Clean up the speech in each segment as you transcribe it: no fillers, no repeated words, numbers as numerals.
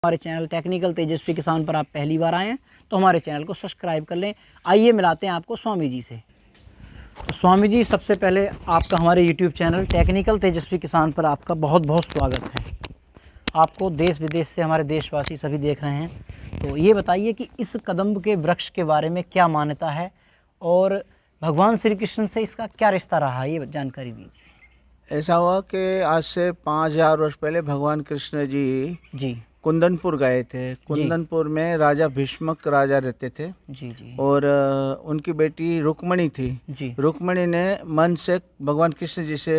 हमारे channel technical तेजस्वी किसान पर आप पहली बार आए हैं तो हमारे चैनल को सब्सक्राइब कर लें। आइए मिलाते हैं आपको स्वामी जी से। तो स्वामी जी, सबसे पहले आपका हमारे YouTube चैनल टेक्निकल तेजस्वी किसान पर आपका बहुत बहुत स्वागत है। आपको देश विदेश से हमारे देशवासी सभी देख रहे हैं, तो ये बताइए कि इस कदम्ब के वृक्ष के बारे में क्या मान्यता है और भगवान श्री कृष्ण से इसका क्या रिश्ता रहा है, ये जानकारी दीजिए। ऐसा हुआ कि आज से 5000 वर्ष पहले भगवान कृष्ण जी कुंदनपुर गए थे। कुंदनपुर में राजा भीष्मक राजा रहते थे जी। और उनकी बेटी रुक्मणी थी। रुक्मणी ने मन से भगवान कृष्ण जी से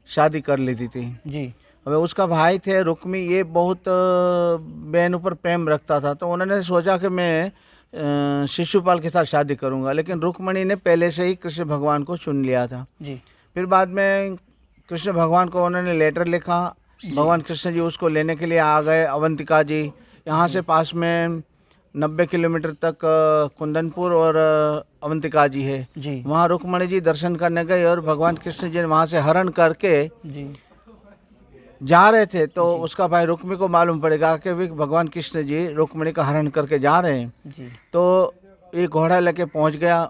शादी कर ली थी जी। अब उसका भाई थे रुक्मी, ये बहुत बहन ऊपर प्रेम रखता था, तो उन्होंने सोचा कि मैं शिशुपाल के साथ शादी करूंगा, लेकिन रुक्मणी ने पहले से ही कृष्ण भगवान को चुन लिया था जी। फिर बाद में कृष्ण भगवान को उन्होंने लेटर लिखा, भगवान कृष्ण जी उसको लेने के लिए आ गए अवंतिका जी। यहाँ से पास में 90 किलोमीटर तक कुंदनपुर और अवंतिका जी है जी। वहाँ रुक्मणी जी दर्शन करने गए और भगवान कृष्ण जी वहाँ से हरण करके जी जा रहे थे, तो उसका भाई रुक्मी को मालूम पड़ेगा कि भगवान कृष्ण जी रुक्मणी का हरण करके जा रहे हैं जी। तो एक घोड़ा लेके पहुँच गया।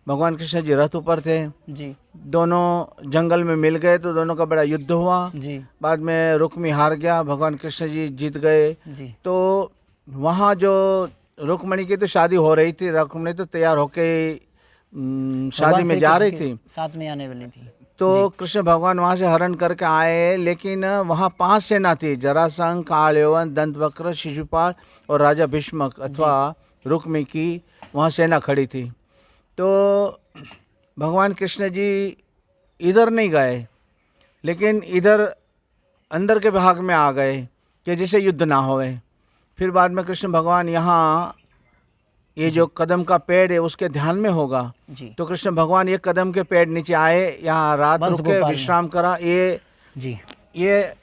भगवान कृष्ण जी रथ ऊपर थे जी। दोनों जंगल में मिल गए तो दोनों का बड़ा युद्ध हुआ जी। बाद में रुक्मी हार गया, भगवान कृष्ण जी जीत गए जी। तो वहाँ जो रुक्मणी की तो शादी हो रही थी, रुक्मणी तो तैयार होके शादी में जा रही थी, साथ में आने वाली थी। तो कृष्ण भगवान वहाँ से हरण करके आए, लेकिन वहाँ 5 सेना थी, जरासंध, कालयवन, दंतवक्र, शिशुपाल और राजा भीष्मक अथवा रुक्मी की वहाँ सेना खड़ी थी। तो भगवान कृष्ण जी इधर नहीं गए, लेकिन इधर अंदर के भाग में आ गए कि जिससे युद्ध ना होए। फिर बाद में कृष्ण भगवान यहाँ ये जो कदम का पेड़ है उसके ध्यान में होगा जी। तो कृष्ण भगवान ये कदम के पेड़ नीचे आए, यहाँ रात रुके, विश्राम करा। ये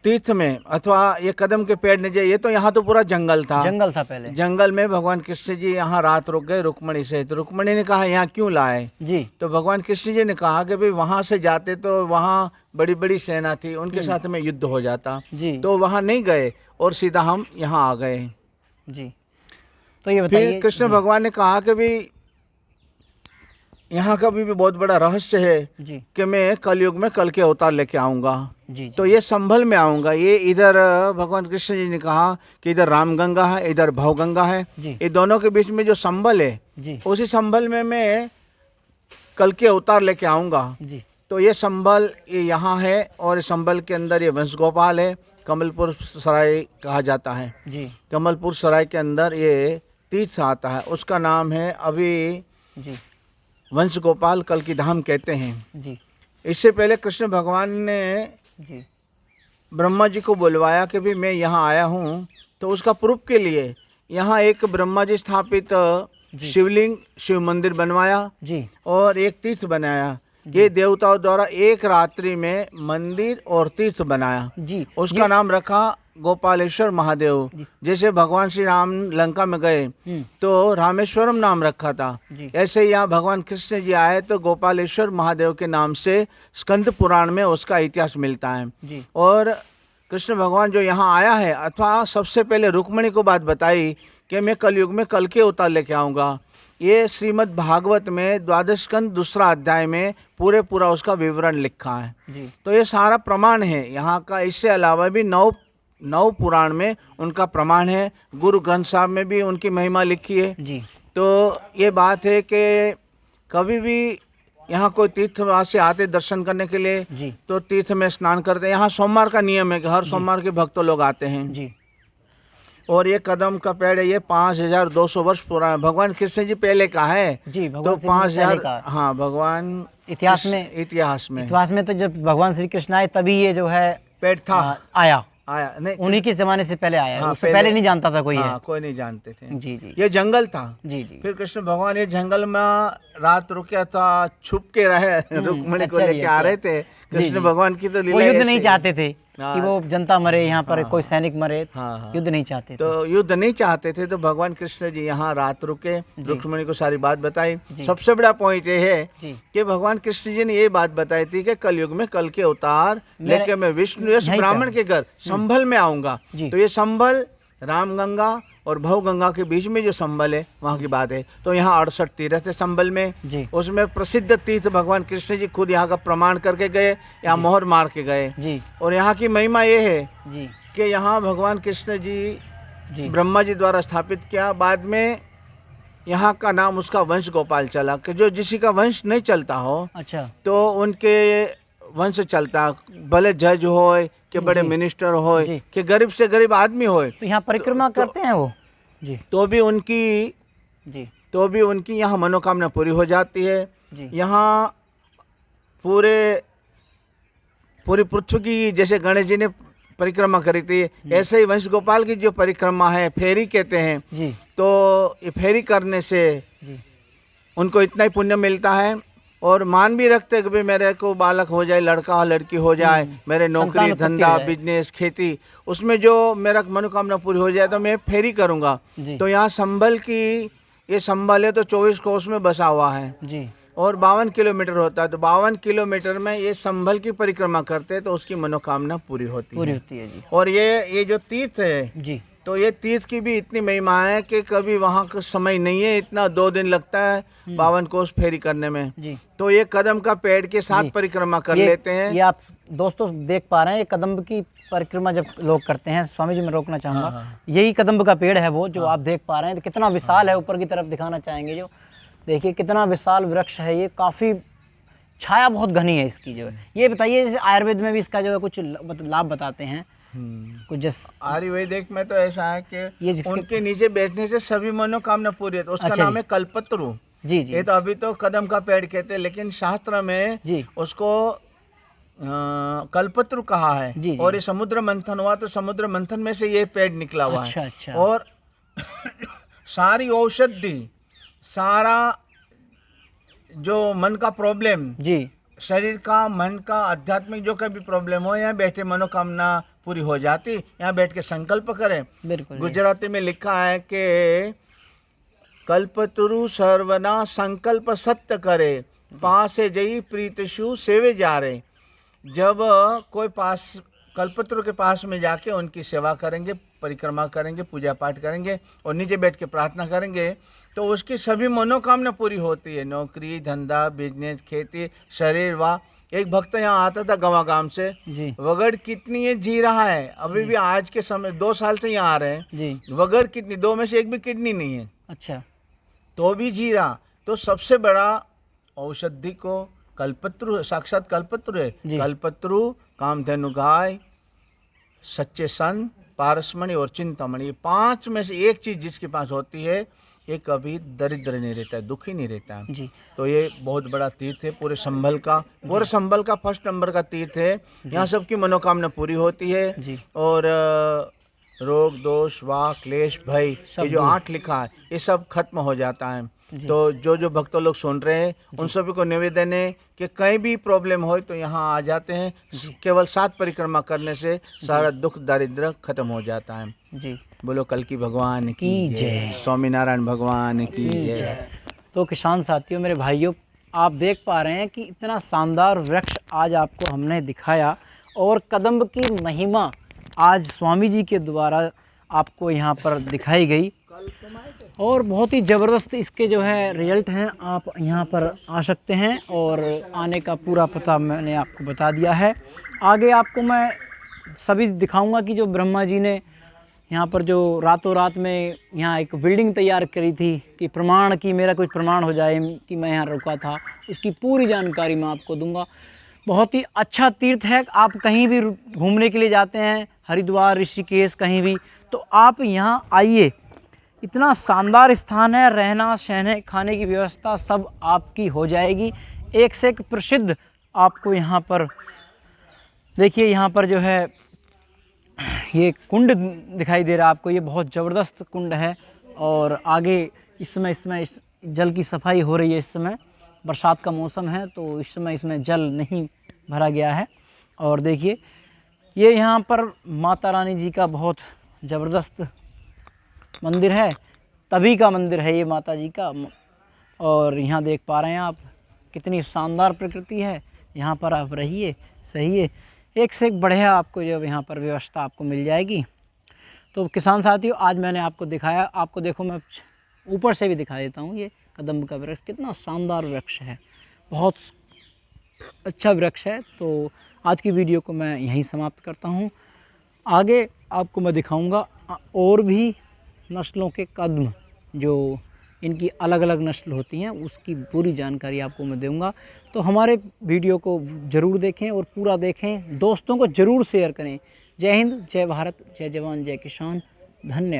तीर्थ में अथवा ये कदम के पेड़ नीचे, ये तो यहाँ तो पूरा जंगल था पहले। जंगल में भगवान कृष्ण जी यहाँ रात रुक गए रुक्मणी से। तो रुक्मणी ने कहा यहाँ क्यों लाए जी। तो भगवान कृष्ण जी ने कहा कि भाई वहां से जाते तो वहाँ बड़ी बड़ी सेना थी, उनके साथ में युद्ध हो जाता जी। तो वहां नहीं गए और सीधा हम यहाँ आ गए जी। तो ये बताइए, फिर कृष्ण भगवान ने कहा कि भाई यहाँ का भी बहुत बड़ा रहस्य है जी। कि मैं कलयुग में कल के अवतार लेके आऊंगा जी। तो ये संभल में आऊंगा। ये इधर भगवान कृष्ण जी ने कहा कि इधर रामगंगा है, इधर भवगंगा है, ये दोनों के बीच में जो संभल है जी। उसी संभल में मैं कल के अवतार लेके आऊंगा जी। तो ये संभल ये यहाँ है और संभल के अंदर ये वंश गोपाल है, कमलपुर सराय कहा जाता है जी। कमलपुर सराय के अंदर ये तीर्थ आता है, उसका नाम है अभी जी वंश गोपाल कल्कि धाम कहते हैं जी। इससे पहले कृष्ण भगवान ने जी ब्रह्मा जी को बुलवाया कि भी मैं यहाँ आया हूँ, तो उसका प्रूफ के लिए यहाँ एक ब्रह्मा जी स्थापित शिवलिंग शिव मंदिर बनवाया जी और एक तीर्थ बनाया। ये देवताओं द्वारा एक रात्रि में मंदिर और तीर्थ बनाया जी। उसका नाम रखा गोपालेश्वर महादेव। जैसे भगवान श्री राम लंका में गए तो रामेश्वरम नाम रखा था, ऐसे ही यहाँ भगवान कृष्ण जी आए तो गोपालेश्वर महादेव के नाम से स्कंद पुराण में उसका इतिहास मिलता है जी। और कृष्ण भगवान जो यहाँ आया है, अथवा सबसे पहले रुक्मणी को बात बताई कि मैं कलयुग में कल के अवतार लेके आऊँगा, ये श्रीमद् भागवत में 12 स्कंद 2 अध्याय में पूरा उसका विवरण लिखा है जी। तो ये सारा प्रमाण है यहाँ का। इससे अलावा भी 9 पुराण में उनका प्रमाण है, गुरु ग्रंथ साहब में भी उनकी महिमा लिखी है जी। तो ये बात है कि कभी भी यहाँ कोई तीर्थवासी आते दर्शन करने के लिए जी। तो तीर्थ में स्नान करते हैं। यहाँ सोमवार का नियम है कि हर सोमवार के भक्त लोग आते हैं जी। और ये कदम का पेड़ है, ये 5200 वर्ष पुराना भगवान कृष्ण जी पहले का है जी। तो 5000 हाँ भगवान इतिहास में तो जब भगवान श्री कृष्ण आए तभी ये जो है पेड़ था आया नहीं, उन्हीं के जमाने से पहले आया। हाँ, उससे पहले नहीं जानता था कोई है। कोई नहीं जानते थे जी जी। ये जंगल था जी जी। फिर कृष्ण भगवान ये जंगल में रात रुके था, छुप के रहे, रुक्मणी को लेके आ रहे थे। कृष्ण भगवान की तो लीला, युद्ध नहीं चाहते थे कि वो जनता मरे यहाँ पर, कोई सैनिक मरे, युद्ध नहीं चाहते थे। तो युद्ध नहीं चाहते थे, तो भगवान कृष्ण जी यहाँ रात रुके, रुक्मिणी को सारी बात बताई। सबसे बड़ा पॉइंट ये है कि भगवान कृष्ण जी ने ये बात बताई थी कि कलयुग में कल के अवतार लेके मैं विष्णु यश ब्राह्मण के घर संभल में आऊंगा। तो ये संभल रामगंगा और भवगंगा के बीच में जो संभल है वहाँ की बात है। तो यहाँ 68 तीर्थ है संभल में, उसमें प्रसिद्ध तीर्थ भगवान कृष्ण जी खुद यहाँ का प्रमाण करके गए, यहाँ मोहर मार के गए। और यहाँ की महिमा ये है कि यहाँ भगवान कृष्ण जी ब्रह्मा जी द्वारा स्थापित किया। बाद में यहाँ का नाम उसका वंश गोपाल चला, कि जो जिसी का वंश नहीं चलता हो, अच्छा, तो उनके वंश चलता, भले जज होए कि बड़े मिनिस्टर होए कि गरीब से गरीब आदमी होए, तो यहाँ परिक्रमा करते हैं वो जी, तो भी उनकी यहाँ मनोकामना पूरी हो जाती है। यहाँ पूरी पृथ्वी की जैसे गणेश जी ने परिक्रमा करी थी, ऐसे ही वंश गोपाल की जो परिक्रमा है, फेरी कहते हैं, तो ये फेरी करने से उनको इतना ही पुण्य मिलता है। और मान भी रखते कि भाई मेरे को बालक हो जाए, लड़का लड़की हो जाए, मेरे नौकरी धंधा बिजनेस खेती उसमें जो मेरा मनोकामना पूरी हो जाए तो मैं फेरी करूँगा। तो यहाँ संभल की ये संभल है तो 24 कोस में बसा हुआ है और 52 किलोमीटर होता है। तो 52 किलोमीटर में ये संभल की परिक्रमा करते हैं तो उसकी मनोकामना पूरी होती है जी। और ये जो तीर्थ है जी, तो ये तीर्थ की भी इतनी महिमा है कि कभी वहाँ का समय नहीं है, इतना 2 दिन लगता है 52 कोस फेरी करने में जी। तो ये कदम का पेड़ के साथ परिक्रमा कर लेते हैं। ये आप दोस्तों देख पा रहे हैं, ये कदम की परिक्रमा जब लोग करते हैं, स्वामी जी मैं रोकना चाहूँगा, यही कदम्ब का पेड़ है वो जो आप देख पा रहे हैं। तो कितना विशाल है, ऊपर की तरफ दिखाना चाहेंगे, जो देखिए कितना विशाल वृक्ष है ये, काफ़ी छाया बहुत घनी है इसकी जो है। ये बताइए जैसे आयुर्वेद में भी इसका जो है कुछ लाभ बताते हैं कुछ, जैसे आयुर्वेदिक में तो ऐसा है कि ये उनके नीचे बैठने से सभी मनोकामना पूरी है, तो उसका नाम है कल्पत्रु जी। ये तो अभी तो कदम का पेड़ कहते हैं, लेकिन शास्त्र में उसको कल्पत्रु कहा है। और ये समुद्र मंथन हुआ तो समुद्र मंथन में से ये पेड़ निकला हुआ है। और सारी औषधि, सारा जो मन का प्रॉब्लम जी, शरीर का, मन का, आध्यात्मिक जो कभी प्रॉब्लम हो, यहाँ बैठे मनोकामना पूरी हो जाती। यहाँ बैठ के संकल्प करें। बिल्कुल, गुजराती में लिखा है कि कल्पतरु सर्वना संकल्प सत्य करे, पासे जई प्रीतशु सेवे जा रहे। जब कोई पास कल्पतरु के पास में जाके उनकी सेवा करेंगे, परिक्रमा करेंगे, पूजा पाठ करेंगे और नीचे बैठ के प्रार्थना करेंगे तो उसकी सभी मनोकामना पूरी होती है। नौकरी धंधा बिजनेस खेती शरीर वा। एक भक्त यहाँ आता था गवा गांव से, वगड़ कितनी है जी रहा है अभी भी, आज के समय 2 साल से यहाँ आ रहे हैं, वगड़ कितनी, 2 में से एक भी किडनी नहीं है, अच्छा, तो भी जी रहा। तो सबसे बड़ा औषधि को कल्पत्रु, साक्षात कल्पत्रु है। कल्पत्रु, कामधेनु गाय, सच्चे सन, पारसमणि और चिंतामणि, ये 5 में से एक चीज जिसके पास होती है ये कभी दरिद्र नहीं रहता है, दुखी नहीं रहता है जी। तो ये बहुत बड़ा तीर्थ है, पूरे संभल का फर्स्ट नंबर का तीर्थ है। यहाँ सबकी मनोकामना पूरी होती है जी। और रोग दोष वाह क्लेश भय, ये जो 8 लिखा है ये सब खत्म हो जाता है। तो जो भक्त लोग सुन रहे हैं उन सभी को निवेदन है कि कहीं भी प्रॉब्लम हो तो यहाँ आ जाते हैं, केवल 7 परिक्रमा करने से सारा दुख दारिद्र खत्म हो जाता है जी। बोलो कल की भगवान की जय, स्वामीनारायण भगवान की जय। तो किसान साथियों, मेरे भाइयों, आप देख पा रहे हैं कि इतना शानदार वृक्ष आज आपको हमने दिखाया और कदम्ब की महिमा आज स्वामी जी के द्वारा आपको यहाँ पर दिखाई गई और बहुत ही ज़बरदस्त इसके जो है रिजल्ट हैं। आप यहाँ पर आ सकते हैं और आने का पूरा पता मैंने आपको बता दिया है। आगे आपको मैं सभी दिखाऊंगा कि जो ब्रह्मा जी ने यहाँ पर जो रातों रात में यहाँ एक बिल्डिंग तैयार करी थी कि प्रमाण की मेरा कुछ प्रमाण हो जाए कि मैं यहाँ रुका था, उसकी पूरी जानकारी मैं आपको दूंगा। बहुत ही अच्छा तीर्थ है। आप कहीं भी घूमने के लिए जाते हैं, हरिद्वार ऋषिकेश कहीं भी, तो आप यहाँ आइए। इतना शानदार स्थान है, रहना सहने खाने की व्यवस्था सब आपकी हो जाएगी। एक से एक प्रसिद्ध आपको यहाँ पर देखिए, यहाँ पर जो है ये कुंड दिखाई दे रहा है आपको, ये बहुत ज़बरदस्त कुंड है। और आगे इस समय जल की सफाई हो रही है। इस समय बरसात का मौसम है तो इस समय इसमें जल नहीं भरा गया है। और देखिए ये यहाँ पर माता रानी जी का बहुत ज़बरदस्त मंदिर है, तभी का मंदिर है ये माता जी का। और यहाँ देख पा रहे हैं आप कितनी शानदार प्रकृति है। यहाँ पर आप रहिए, सहिए, एक से एक बढ़िया आपको जब यहाँ पर व्यवस्था आपको मिल जाएगी। तो किसान साथियों, आज मैंने आपको दिखाया, आपको देखो मैं ऊपर से भी दिखा देता हूँ। ये कदम्ब का वृक्ष कितना शानदार वृक्ष है, बहुत अच्छा वृक्ष है। तो आज की वीडियो को मैं यहीं समाप्त करता हूँ। आगे आपको मैं दिखाऊंगा और भी नस्लों के कदम, जो इनकी अलग अलग नस्ल होती हैं, उसकी पूरी जानकारी आपको मैं दूंगा। तो हमारे वीडियो को ज़रूर देखें और पूरा देखें, दोस्तों को ज़रूर शेयर करें। जय हिंद, जय भारत, जय जवान, जय किसान, धन्यवाद।